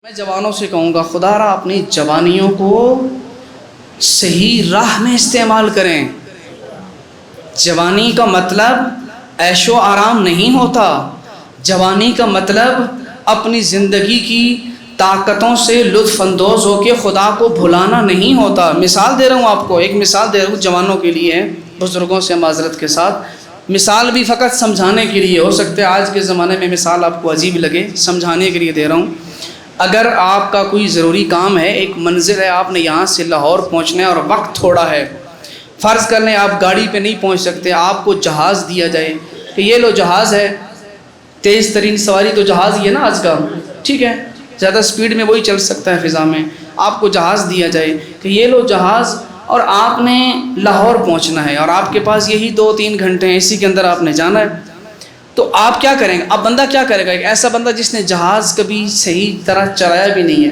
میں جوانوں سے کہوں گا خدا را اپنی جوانیوں کو صحیح راہ میں استعمال کریں۔ جوانی کا مطلب عیش و آرام نہیں ہوتا، جوانی کا مطلب اپنی زندگی کی طاقتوں سے لطف اندوز ہو کے خدا کو بھلانا نہیں ہوتا۔ مثال دے رہا ہوں آپ کو، ایک مثال دے رہا ہوں جوانوں کے لیے، بزرگوں سے معذرت کے ساتھ۔ مثال بھی فقط سمجھانے کے لیے، ہو سکتا ہے آج کے زمانے میں مثال آپ کو عجیب لگے، سمجھانے کے لیے دے رہا ہوں۔ اگر آپ کا کوئی ضروری کام ہے، ایک منزل ہے، آپ نے یہاں سے لاہور پہنچنا ہے اور وقت تھوڑا ہے، فرض کر لیں آپ گاڑی پہ نہیں پہنچ سکتے، آپ کو جہاز دیا جائے کہ یہ لو جہاز ہے، تیز ترین سواری تو جہاز ہی ہے نا آج کا، ٹھیک ہے، زیادہ سپیڈ میں وہی چل سکتا ہے فضا میں، آپ کو جہاز دیا جائے کہ یہ لو جہاز، اور آپ نے لاہور پہنچنا ہے اور آپ کے پاس یہی 2-3 گھنٹے ہیں، اسی کے اندر آپ نے جانا ہے، تو آپ کیا کریں گے؟ اب بندہ کیا کرے گا؟ ایک ایسا بندہ جس نے جہاز کبھی صحیح طرح چلایا بھی نہیں ہے،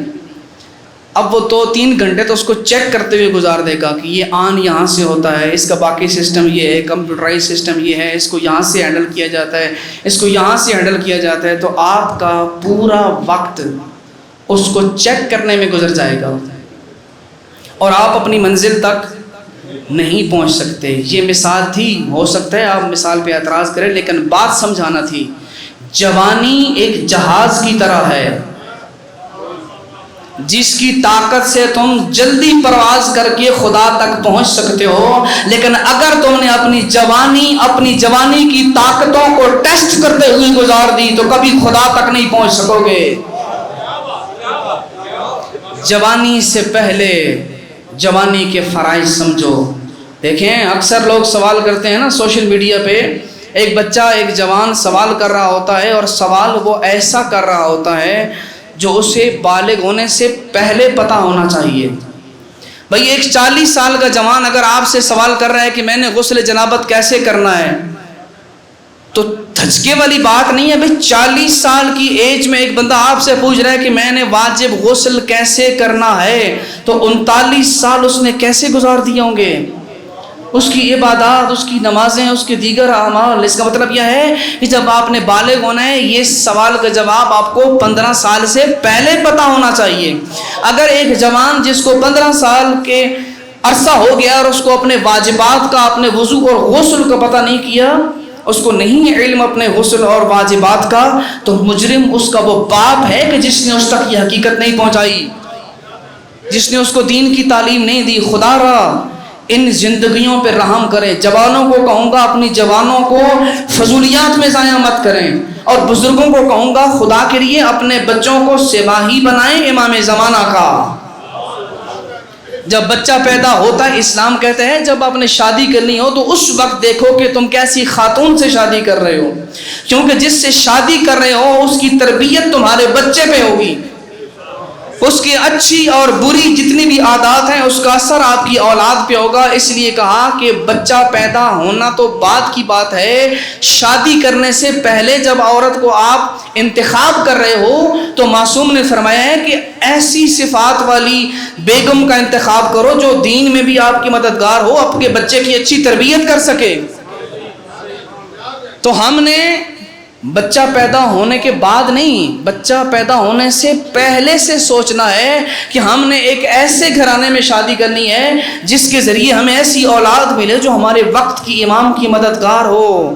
اب وہ 2-3 گھنٹے تو اس کو چیک کرتے ہوئے گزار دے گا کہ یہ آن یہاں سے ہوتا ہے، اس کا باقی سسٹم یہ ہے، کمپیوٹرائز سسٹم یہ ہے، اس کو یہاں سے ہینڈل کیا جاتا ہے، اس کو یہاں سے ہینڈل کیا جاتا ہے، تو آپ کا پورا وقت اس کو چیک کرنے میں گزر جائے گا اور آپ اپنی منزل تک نہیں پہنچ سکتے۔ یہ مثال تھی، ہو سکتا ہے آپ مثال پہ اعتراض کریں، لیکن بات سمجھانا تھی۔ جوانی ایک جہاز کی طرح ہے جس کی طاقت سے تم جلدی پرواز کر کے خدا تک پہنچ سکتے ہو، لیکن اگر تم نے اپنی جوانی کی طاقتوں کو ٹیسٹ کرتے ہوئے گزار دی تو کبھی خدا تک نہیں پہنچ سکو گے۔ جوانی سے پہلے جوانی کے فرائض سمجھو۔ دیکھیں اکثر لوگ سوال کرتے ہیں نا سوشل میڈیا پہ، ایک بچہ ایک جوان سوال کر رہا ہوتا ہے اور سوال وہ ایسا کر رہا ہوتا ہے جو اسے بالغ ہونے سے پہلے پتہ ہونا چاہیے۔ بھئی ایک 40 سال کا جوان اگر آپ سے سوال کر رہا ہے کہ میں نے غسل جنابت کیسے کرنا ہے، تو دھچکے والی بات نہیں ہے۔ بھئی 40 سال کی ایج میں ایک بندہ آپ سے پوچھ رہا ہے کہ میں نے واجب غسل کیسے کرنا ہے، تو 39 سال اس نے کیسے گزار دیے ہوں گے؟ اس کی عبادات، اس کی نمازیں، اس کے دیگر اعمال۔ اس کا مطلب یہ ہے کہ جب آپ نے بالغ ہونا ہے، یہ سوال کا جواب آپ کو 15 سال سے پہلے پتہ ہونا چاہیے۔ اگر ایک جوان جس کو 15 سال کے عرصہ ہو گیا اور اس کو اپنے واجبات کا، اپنے وضو اور غسل کا پتہ نہیں کیا، اس کو نہیں علم اپنے غسل اور واجبات کا، تو مجرم اس کا وہ باپ ہے کہ جس نے اس تک یہ حقیقت نہیں پہنچائی، جس نے اس کو دین کی تعلیم نہیں دی۔ خدا را ان زندگیوں پہ رحم کرے۔ جوانوں کو کہوں گا اپنی جوانوں کو فضولیات میں ضائع مت کریں، اور بزرگوں کو کہوں گا خدا کے لیے اپنے بچوں کو سپاہی بنائیں امام زمانہ کا۔ جب بچہ پیدا ہوتا ہے، اسلام کہتا ہے جب آپ نے شادی کرنی ہو تو اس وقت دیکھو کہ تم کیسی خاتون سے شادی کر رہے ہو، کیونکہ جس سے شادی کر رہے ہو اس کی تربیت تمہارے بچے پہ ہوگی، اس کی اچھی اور بری جتنی بھی عادات ہیں اس کا اثر آپ کی اولاد پہ ہوگا۔ اس لیے کہا کہ بچہ پیدا ہونا تو بعد کی بات ہے، شادی کرنے سے پہلے جب عورت کو آپ انتخاب کر رہے ہو تو معصوم نے فرمایا ہے کہ ایسی صفات والی بیگم کا انتخاب کرو جو دین میں بھی آپ کی مددگار ہو، آپ کے بچے کی اچھی تربیت کر سکے۔ تو ہم نے بچہ پیدا ہونے کے بعد نہیں، بچہ پیدا ہونے سے پہلے سے سوچنا ہے کہ ہم نے ایک ایسے گھرانے میں شادی کرنی ہے جس کے ذریعے ہمیں ایسی اولاد ملے جو ہمارے وقت کی امام کی مددگار ہو۔